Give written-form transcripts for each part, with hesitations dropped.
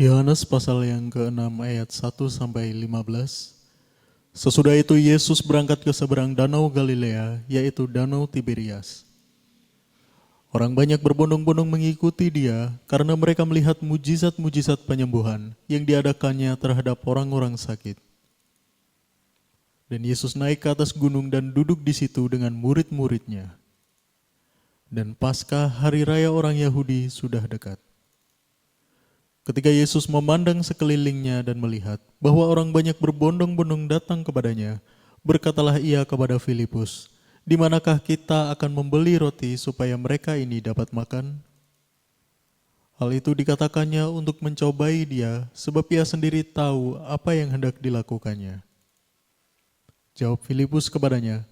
Yohanes pasal yang ke-6 ayat 1-15. Sesudah itu Yesus berangkat ke seberang danau Galilea, yaitu danau Tiberias. Orang banyak berbondong-bondong mengikuti dia karena mereka melihat mujizat-mujizat penyembuhan yang diadakannya terhadap orang-orang sakit. Dan Yesus naik ke atas gunung dan duduk di situ dengan murid-muridnya. Dan Paskah hari raya orang Yahudi sudah dekat. Ketika Yesus memandang sekelilingnya dan melihat bahwa orang banyak berbondong-bondong datang kepadanya, berkatalah ia kepada Filipus, "Di manakah kita akan membeli roti supaya mereka ini dapat makan?" Hal itu dikatakannya untuk mencobai dia, sebab ia sendiri tahu apa yang hendak dilakukannya. Jawab Filipus kepadanya,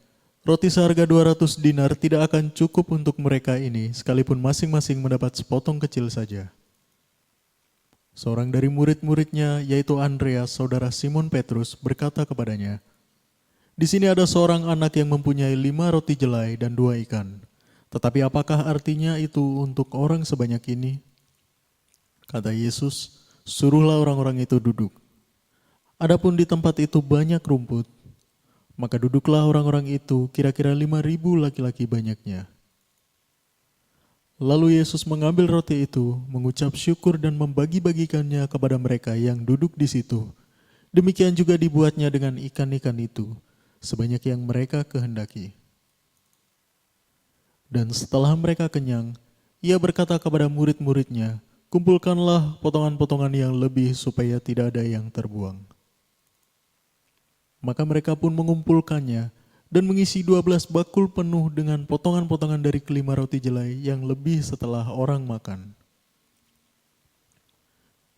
"Roti seharga 200 dinar tidak akan cukup untuk mereka ini, sekalipun masing-masing mendapat sepotong kecil saja." Seorang dari murid-muridnya, yaitu Andreas, saudara Simon Petrus, berkata kepadanya, "Di sini ada seorang anak yang mempunyai 5 roti jelai dan 2 ikan. Tetapi apakah artinya itu untuk orang sebanyak ini?" Kata Yesus, "Suruhlah orang-orang itu duduk." Adapun di tempat itu banyak rumput, maka duduklah orang-orang itu, kira-kira 5.000 laki-laki banyaknya. Lalu Yesus mengambil roti itu, mengucap syukur dan membagi-bagikannya kepada mereka yang duduk di situ. Demikian juga dibuatnya dengan ikan-ikan itu, sebanyak yang mereka kehendaki. Dan setelah mereka kenyang, ia berkata kepada murid-muridnya, "Kumpulkanlah potongan-potongan yang lebih supaya tidak ada yang terbuang." Maka mereka pun mengumpulkannya dan mengisi 12 bakul penuh dengan potongan-potongan dari kelima roti jelai yang lebih setelah orang makan.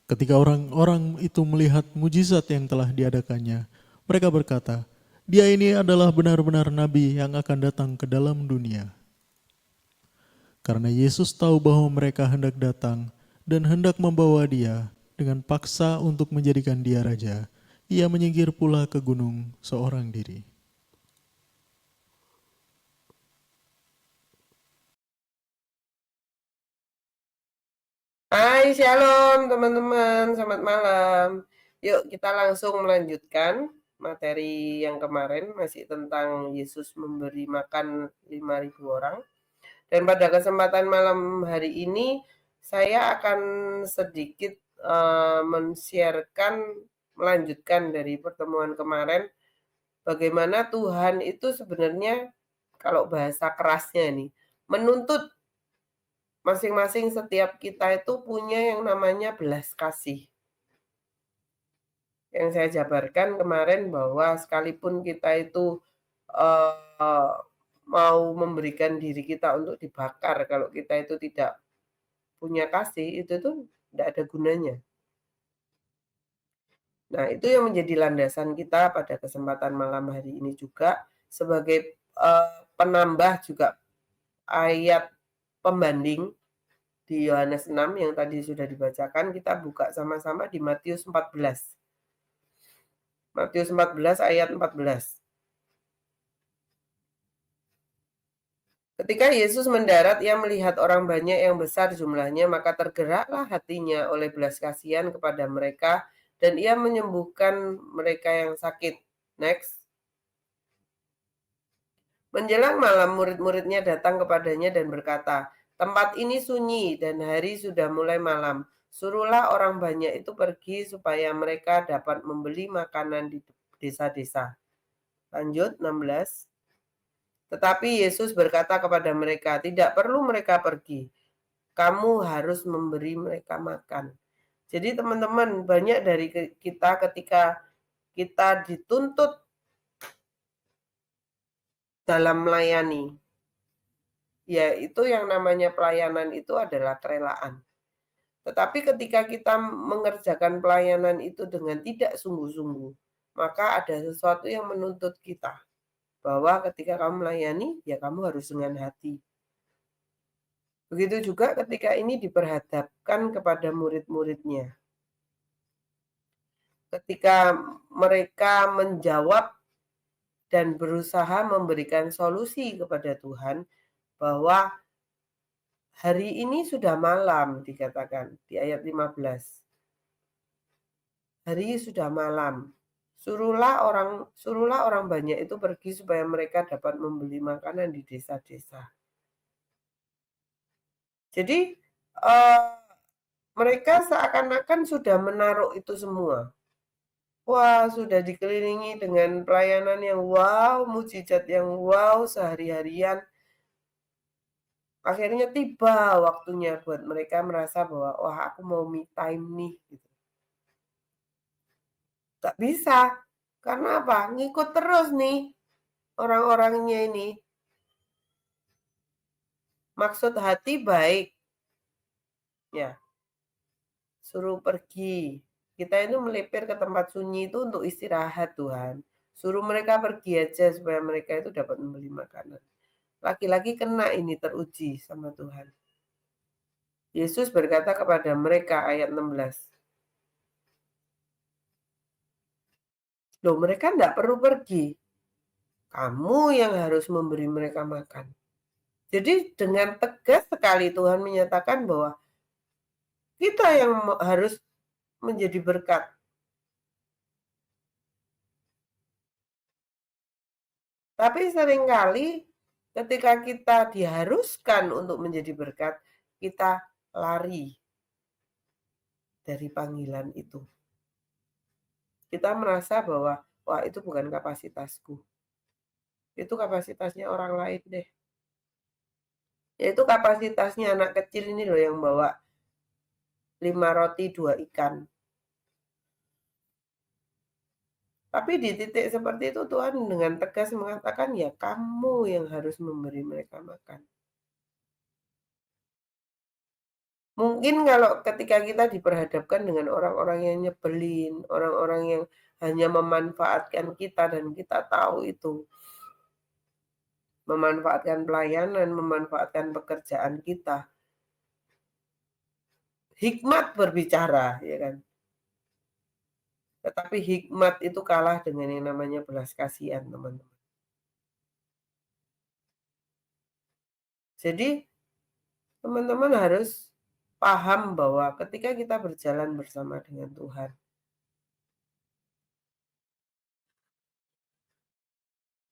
Ketika orang-orang itu melihat mujizat yang telah diadakannya, mereka berkata, "Dia ini adalah benar-benar nabi yang akan datang ke dalam dunia." Karena Yesus tahu bahwa mereka hendak datang dan hendak membawa dia dengan paksa untuk menjadikan dia raja, ia menyingkir pula ke gunung seorang diri. Hai, shalom teman-teman, selamat malam. Yuk kita langsung melanjutkan materi yang kemarin, masih tentang Yesus memberi makan 5.000 orang. Dan pada kesempatan malam hari ini, saya akan sedikit men-sharekan, melanjutkan dari pertemuan kemarin, bagaimana Tuhan itu sebenarnya, kalau bahasa kerasnya nih, menuntut masing-masing setiap kita itu punya yang namanya belas kasih. Yang saya jabarkan kemarin bahwa sekalipun kita itu mau memberikan diri kita untuk dibakar, kalau kita itu tidak punya kasih, itu tuh tidak ada gunanya. Nah, itu yang menjadi landasan kita pada kesempatan malam hari ini juga, sebagai penambah juga ayat pembanding di Yohanes 6 yang tadi sudah dibacakan. Kita buka sama-sama di Matius 14. Matius 14 ayat 14. Ketika Yesus mendarat, ia melihat orang banyak yang besar jumlahnya, maka tergeraklah hatinya oleh belas kasihan kepada mereka, dan ia menyembuhkan mereka yang sakit. Next. Menjelang malam, murid-muridnya datang kepadanya dan berkata, "Tempat ini sunyi dan hari sudah mulai malam. Suruhlah orang banyak itu pergi supaya mereka dapat membeli makanan di desa-desa." Lanjut, 16. Tetapi Yesus berkata kepada mereka, "Tidak perlu mereka pergi. Kamu harus memberi mereka makan." Jadi teman-teman, banyak dari kita ketika kita dituntut dalam melayani, ya itu yang namanya pelayanan itu adalah kerelaan. Tetapi ketika kita mengerjakan pelayanan itu dengan tidak sungguh-sungguh, maka ada sesuatu yang menuntut kita. bahwa ketika kamu melayani, ya kamu harus dengan hati. Begitu juga ketika ini diperhadapkan kepada murid-muridnya. Ketika mereka menjawab dan berusaha memberikan solusi kepada Tuhan bahwa hari ini sudah malam dikatakan di ayat 15. Hari sudah malam. Suruhlah orang banyak itu pergi supaya mereka dapat membeli makanan di desa-desa. Jadi mereka seakan-akan sudah menaruh itu semua. Wah, sudah dikelilingi dengan pelayanan yang wow, mujizat yang wow sehari-harian. Akhirnya tiba waktunya buat mereka merasa bahwa, wah aku mau me time nih. Gitu. Gak bisa. Karena apa? Ngikut terus nih orang-orangnya ini. Maksud hati baik. Ya, suruh pergi. Kita itu melipir ke tempat sunyi itu untuk istirahat Tuhan. Suruh mereka pergi aja supaya mereka itu dapat membeli makanan. Laki-laki kena ini teruji sama Tuhan. Yesus berkata kepada mereka ayat 16. Loh mereka enggak perlu pergi. Kamu yang harus memberi mereka makan. Jadi dengan tegas sekali Tuhan menyatakan bahwa kita yang harus menjadi berkat. Tapi seringkali ketika kita diharuskan untuk menjadi berkat, kita lari dari panggilan itu. Kita merasa bahwa, wah itu bukan kapasitasku. Itu kapasitasnya orang lain deh. Yaitu kapasitasnya anak kecil ini loh yang bawa 5 roti 2 ikan. Tapi di titik seperti itu Tuhan dengan tegas mengatakan ya kamu yang harus memberi mereka makan. Mungkin kalau ketika kita diperhadapkan dengan orang-orang yang nyebelin, orang-orang yang hanya memanfaatkan kita dan kita tahu itu. Memanfaatkan pelayanan, memanfaatkan pekerjaan kita. Hikmat berbicara, ya kan? Tetapi hikmat itu kalah dengan yang namanya belas kasihan, teman-teman. Jadi, teman-teman harus paham bahwa ketika kita berjalan bersama dengan Tuhan,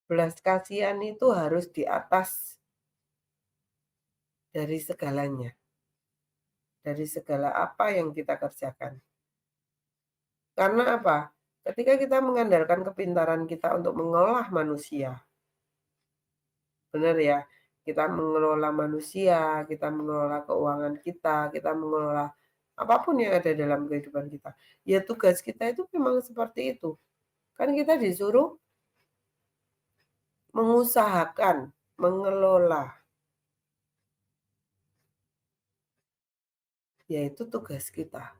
belas kasihan itu harus di atas dari segalanya. Dari segala apa yang kita kerjakan. Karena apa? Ketika kita mengandalkan kepintaran kita untuk mengolah manusia, benar ya, kita mengelola manusia, kita mengelola keuangan kita mengelola apapun yang ada dalam kehidupan kita. Ya tugas kita itu memang seperti itu. Kan kita disuruh mengusahakan, mengelola. Yaitu tugas kita.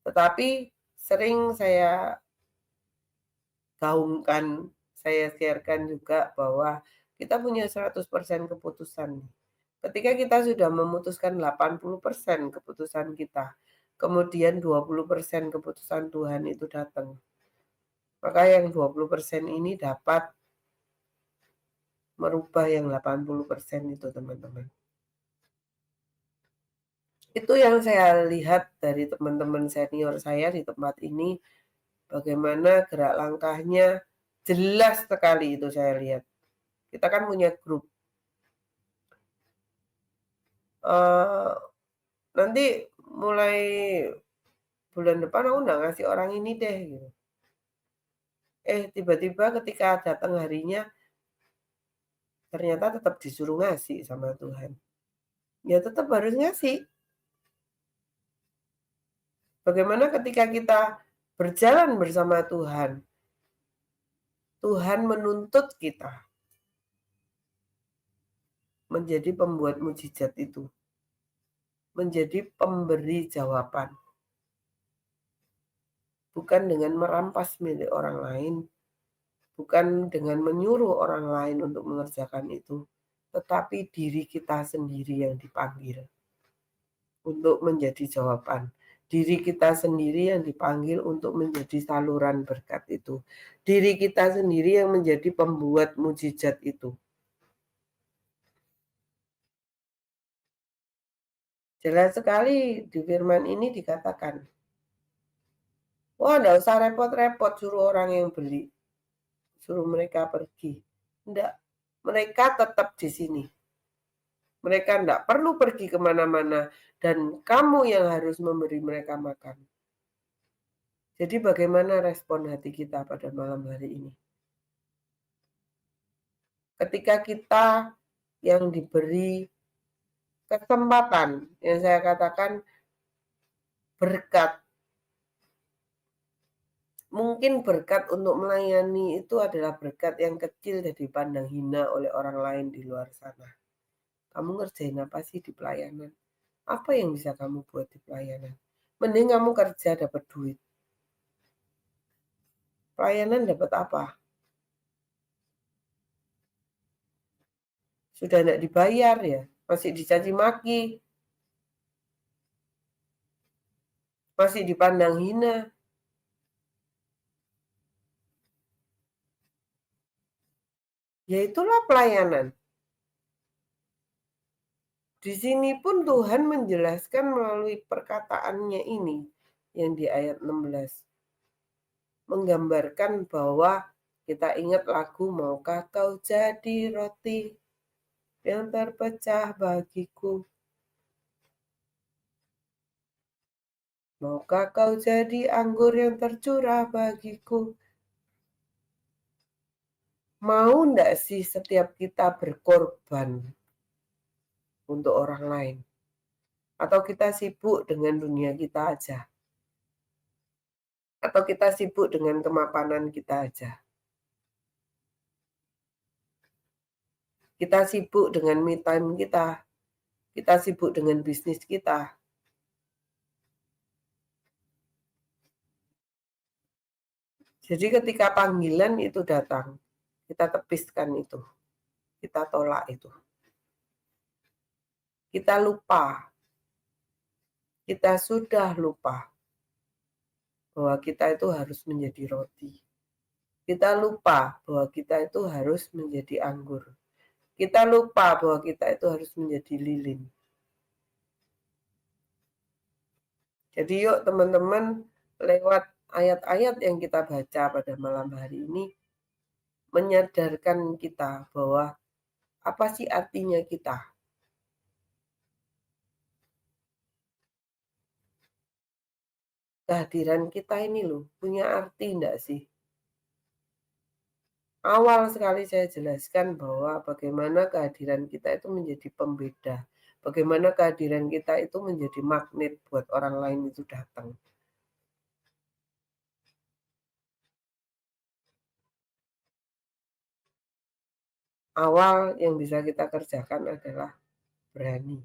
Tetapi sering saya gaungkan, saya sharekan juga bahwa kita punya 100% keputusan. Ketika kita sudah memutuskan 80% keputusan kita, kemudian 20% keputusan Tuhan itu datang. Maka yang 20% ini dapat merubah yang 80% itu, teman-teman. Itu yang saya lihat dari teman-teman senior saya di tempat ini, bagaimana gerak langkahnya jelas sekali itu saya lihat. Kita kan punya grup. Nanti mulai bulan depan aku nggak ngasih orang ini deh gitu. Tiba-tiba ketika datang harinya, ternyata tetap disuruh ngasih sama Tuhan. Ya tetap harus ngasih. Bagaimana ketika kita berjalan bersama Tuhan, Tuhan menuntut kita menjadi pembuat mujizat itu. Menjadi pemberi jawaban. Bukan dengan merampas milik orang lain, bukan dengan menyuruh orang lain untuk mengerjakan itu, tetapi diri kita sendiri yang dipanggil untuk menjadi jawaban. Diri kita sendiri yang dipanggil untuk menjadi saluran berkat itu. Diri kita sendiri yang menjadi pembuat mujizat itu. Jelas sekali di firman ini dikatakan, wah enggak usah repot-repot suruh orang yang beli, suruh mereka pergi. Enggak, mereka tetap di sini. Mereka enggak perlu pergi kemana-mana dan kamu yang harus memberi mereka makan. Jadi bagaimana respon hati kita pada malam hari ini? Ketika kita yang diberi kesempatan, yang saya katakan berkat. Mungkin berkat untuk melayani itu adalah berkat yang kecil dan dipandang hina oleh orang lain di luar sana. Kamu ngerjain apa sih di pelayanan? Apa yang bisa kamu buat di pelayanan? Mending kamu kerja dapat duit. Pelayanan dapat apa? Sudah tidak dibayar ya, masih dicaci maki, masih dipandang hina. Ya itulah pelayanan. Di sini pun Tuhan menjelaskan melalui perkataannya ini yang di ayat 16. Menggambarkan bahwa kita ingat lagu maukah kau jadi roti yang terpecah bagiku. Maukah kau jadi anggur yang tercurah bagiku. Mau ndak sih setiap kita berkorban untuk orang lain? Atau kita sibuk dengan dunia kita aja? Atau kita sibuk dengan kemapanan kita aja? Kita sibuk dengan me time kita sibuk dengan bisnis kita. Jadi ketika panggilan itu datang, kita tepiskan itu, kita tolak itu. Kita lupa, kita sudah lupa bahwa kita itu harus menjadi roti. Kita lupa bahwa kita itu harus menjadi anggur. Kita lupa bahwa kita itu harus menjadi lilin. Jadi yuk teman-teman, lewat ayat-ayat yang kita baca pada malam hari ini, menyadarkan kita bahwa apa sih artinya kita. Kehadiran kita ini loh, punya arti enggak sih? Awal sekali saya jelaskan bahwa bagaimana kehadiran kita itu menjadi pembeda. Bagaimana kehadiran kita itu menjadi magnet buat orang lain itu datang. Awal yang bisa kita kerjakan adalah berani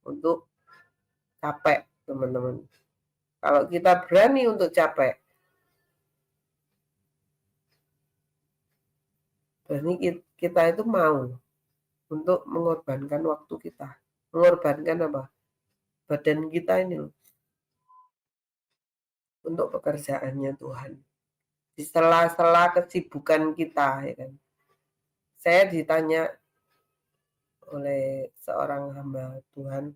untuk capek, teman-teman. Kalau kita berani untuk capek, berani kita itu mau untuk mengorbankan waktu kita. Mengorbankan apa? Badan kita ini loh, untuk pekerjaannya Tuhan. Di sela-sela kesibukan kita, ya kan. Saya ditanya oleh seorang hamba Tuhan,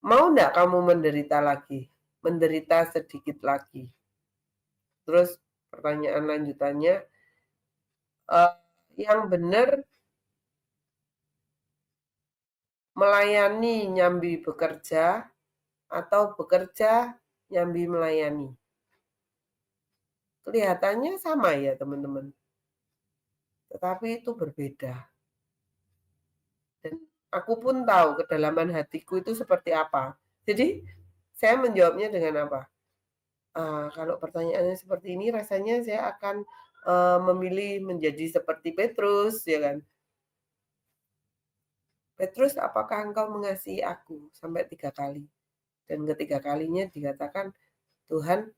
mau enggak kamu menderita lagi? Menderita sedikit lagi. Terus pertanyaan lanjutannya, yang benar melayani nyambi bekerja atau bekerja nyambi melayani? Kelihatannya sama ya teman-teman, tetapi itu berbeda. Dan aku pun tahu kedalaman hatiku itu seperti apa. Jadi saya menjawabnya dengan apa? Kalau pertanyaannya seperti ini rasanya saya akan memilih menjadi seperti Petrus, ya kan? Petrus, apakah engkau mengasihi aku? Sampai 3 kali. Dan ketiga kalinya dikatakan, Tuhan,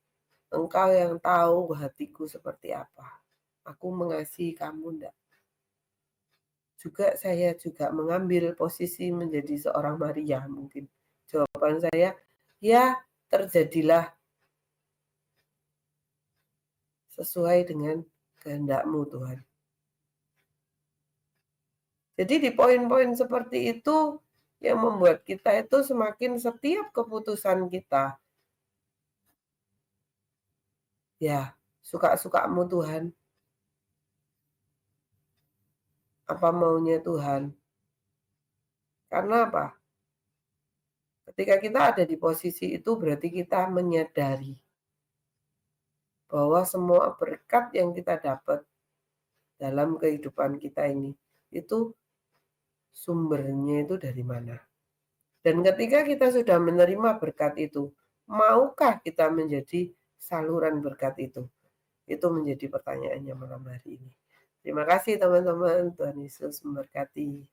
Engkau yang tahu hatiku seperti apa. Aku mengasihi kamu ndak? Saya juga mengambil posisi menjadi seorang Maria mungkin. Jawaban saya, ya terjadilah sesuai dengan kehendak-Mu Tuhan. Jadi di poin-poin seperti itu yang membuat kita itu semakin setiap keputusan kita, ya suka-sukamu Tuhan, apa maunya Tuhan. Karena apa? Ketika kita ada di posisi itu berarti kita menyadari bahwa semua berkat yang kita dapat dalam kehidupan kita ini, itu sumbernya itu dari mana. Dan ketika kita sudah menerima berkat itu, maukah kita menjadi saluran berkat itu? Itu menjadi pertanyaannya malam hari ini. Terima kasih teman-teman, Tuhan Yesus memberkati.